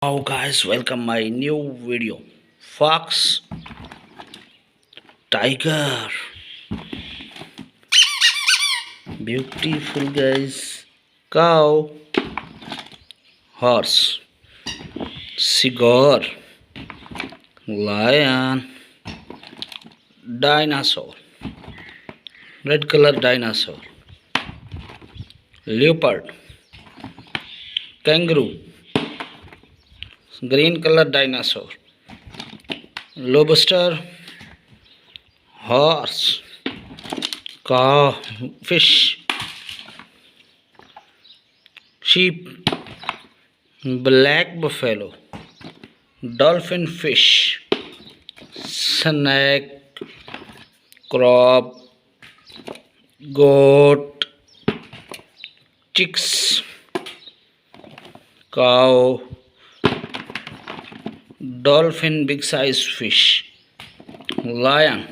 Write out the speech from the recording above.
Hello guys, welcome my new video. Fox, tiger, beautiful guys, cow, horse, cigar, lion, dinosaur, red color dinosaur, leopard, kangaroo, green color dinosaur, lobster, horse, cow, fish, sheep, black buffalo, dolphin fish, snake, crab, goat, chicks, cow, dolphin big size fish, lion,